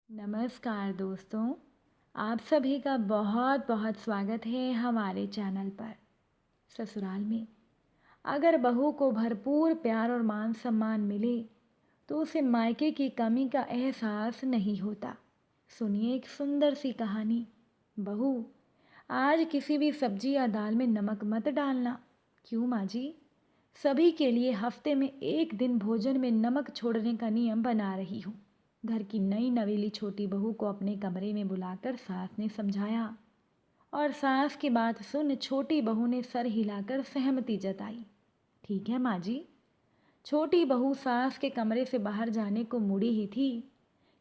नमस्कार दोस्तों, आप सभी का बहुत बहुत स्वागत है हमारे चैनल पर। ससुराल में अगर बहू को भरपूर प्यार और मान सम्मान मिले तो उसे मायके की कमी का एहसास नहीं होता। सुनिए एक सुंदर सी कहानी। बहू, आज किसी भी सब्जी या दाल में नमक मत डालना। क्यों माँ जी? सभी के लिए हफ्ते में एक दिन भोजन में नमक छोड़ने का नियम बना रही हूँ। घर की नई नवेली छोटी बहू को अपने कमरे में बुलाकर सास ने समझाया और सास की बात सुन छोटी बहू ने सर हिलाकर सहमति जताई। ठीक है माँ जी। छोटी बहू सास के कमरे से बाहर जाने को मुड़ी ही थी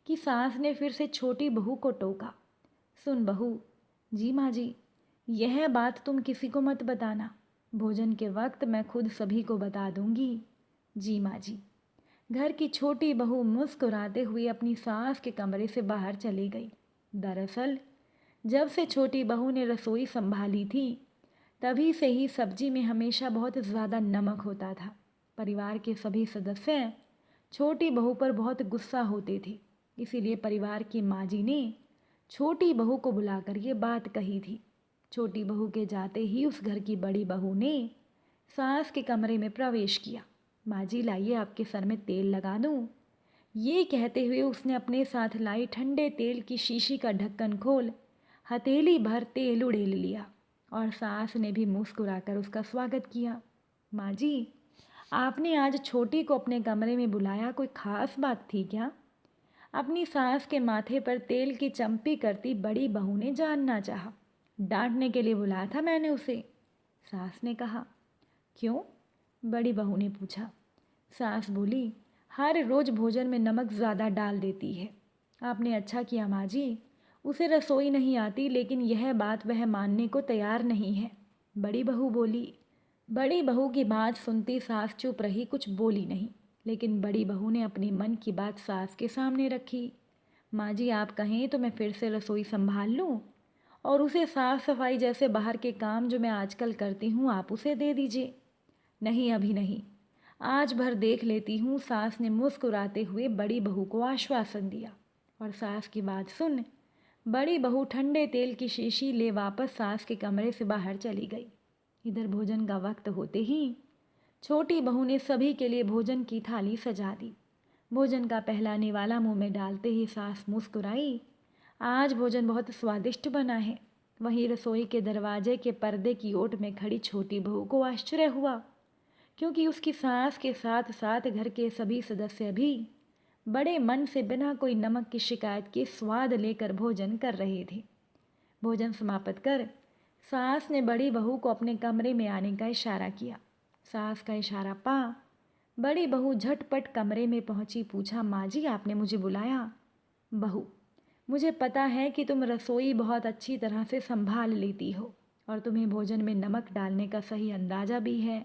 कि सास ने फिर से छोटी बहू को टोका। सुन बहू। जी माँ जी। यह बात तुम किसी को मत बताना। भोजन के वक्त मैं खुद सभी को बता दूंगी। जी माँ जी। घर की छोटी बहू मुस्कुराते हुए अपनी सास के कमरे से बाहर चली गई। दरअसल जब से छोटी बहू ने रसोई संभाली थी तभी से ही सब्जी में हमेशा बहुत ज़्यादा नमक होता था। परिवार के सभी सदस्य छोटी बहू पर बहुत गुस्सा होते थे। इसीलिए परिवार की माँ जी ने छोटी बहू को बुलाकर ये बात कही थी। छोटी बहू के जाते ही उस घर की बड़ी बहू ने सास के कमरे में प्रवेश किया। माँ जी लाइए आपके सर में तेल लगा दूँ। ये कहते हुए उसने अपने साथ लाई ठंडे तेल की शीशी का ढक्कन खोल हथेली भर तेल उड़ेल लिया और सास ने भी मुस्कुराकर उसका स्वागत किया। माँ जी, आपने आज छोटी को अपने कमरे में बुलाया, कोई खास बात थी क्या? अपनी सास के माथे पर तेल की चंपी करती बड़ी बहू ने जानना चाहा। डांटने के लिए बुलाया था मैंने उसे, सास ने कहा। क्यों? बड़ी बहू ने पूछा। सास बोली, हर रोज़ भोजन में नमक ज़्यादा डाल देती है। आपने अच्छा किया माँ जी। उसे रसोई नहीं आती, लेकिन यह बात वह मानने को तैयार नहीं है। बड़ी बहू बोली। बड़ी बहू की बात सुनती सास चुप रही, कुछ बोली नहीं। लेकिन बड़ी बहू ने अपनी मन की बात सास के सामने रखी। माँ जी, आप कहें तो मैं फिर से रसोई संभाल लूँ और उसे साफ़ सफाई जैसे बाहर के काम जो मैं आजकल करती हूँ आप उसे दे दीजिए। नहीं, अभी नहीं, आज भर देख लेती हूँ, सास ने मुस्कुराते हुए बड़ी बहू को आश्वासन दिया। और सास की बात सुन बड़ी बहू ठंडे तेल की शीशी ले वापस सास के कमरे से बाहर चली गई। इधर भोजन का वक्त होते ही छोटी बहू ने सभी के लिए भोजन की थाली सजा दी। भोजन का पहला निवाला मुंह में डालते ही सास मुस्कुराई। आज भोजन बहुत स्वादिष्ट बना है। वहीं रसोई के दरवाजे के पर्दे की ओट में खड़ी छोटी बहू को आश्चर्य हुआ, क्योंकि उसकी सास के साथ साथ घर के सभी सदस्य भी बड़े मन से बिना कोई नमक की शिकायत के स्वाद लेकर भोजन कर रहे थे। भोजन समाप्त कर सास ने बड़ी बहू को अपने कमरे में आने का इशारा किया। सास का इशारा पा बड़ी बहू झटपट कमरे में पहुंची। पूछा, माँ जी आपने मुझे बुलाया? बहू, मुझे पता है कि तुम रसोई बहुत अच्छी तरह से संभाल लेती हो और तुम्हें भोजन में नमक डालने का सही अंदाज़ा भी है।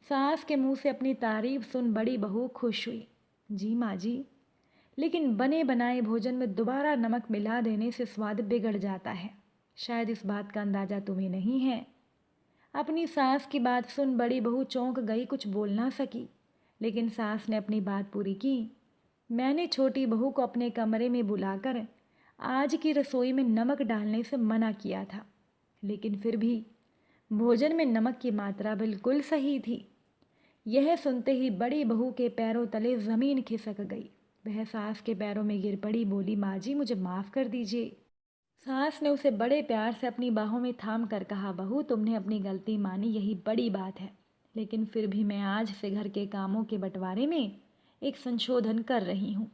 सास के मुंह से अपनी तारीफ सुन बड़ी बहू खुश हुई। जी माँ जी, लेकिन बने बनाए भोजन में दोबारा नमक मिला देने से स्वाद बिगड़ जाता है। शायद इस बात का अंदाज़ा तुम्हें नहीं है। अपनी सास की बात सुन बड़ी बहू चौंक गई, कुछ बोल ना सकी। लेकिन सास ने अपनी बात पूरी की। मैंने छोटी बहू को अपने कमरे में बुलाकर आज की रसोई में नमक डालने से मना किया था, लेकिन फिर भी भोजन में नमक की मात्रा बिल्कुल सही थी। यह सुनते ही बड़ी बहू के पैरों तले ज़मीन खिसक गई। वह सास के पैरों में गिर पड़ी, बोली, माँ जी मुझे माफ़ कर दीजिए। सास ने उसे बड़े प्यार से अपनी बाहों में थाम कर कहा, बहू तुमने अपनी गलती मानी, यही बड़ी बात है। लेकिन फिर भी मैं आज से घर के कामों के बंटवारे में एक संशोधन कर रही हूँ।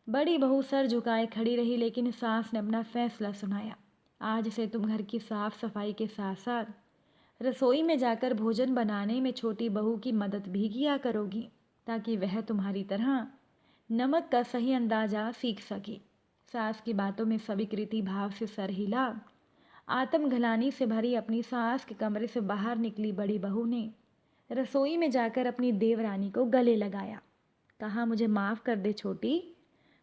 बड़ी बहू सर झुकाए खड़ी रही, लेकिन सास ने अपना फैसला सुनाया। आज से तुम घर की साफ सफाई के साथ साथ रसोई में जाकर भोजन बनाने में छोटी बहू की मदद भी किया करोगी, ताकि वह तुम्हारी तरह नमक का सही अंदाज़ा सीख सके। सास की बातों में स्वीकृति भाव से सर हिला। आत्मग्लानि से भरी अपनी सास के कमरे से बाहर निकली बड़ी बहू ने रसोई में जाकर अपनी देवरानी को गले लगाया। कहा, मुझे माफ़ कर दे छोटी।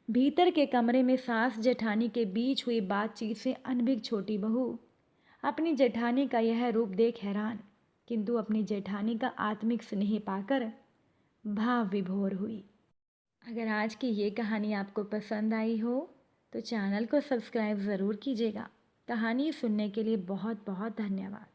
भीतर के कमरे में सास जेठानी के बीच हुई बातचीत से अनभिज्ञ छोटी बहू अपनी जेठानी का यह रूप देख हैरान, किंतु अपनी जेठानी का आत्मिक स्नेह पाकर भाव विभोर हुई। अगर आज की ये कहानी आपको पसंद आई हो तो चैनल को सब्सक्राइब ज़रूर कीजिएगा। कहानी सुनने के लिए बहुत बहुत धन्यवाद।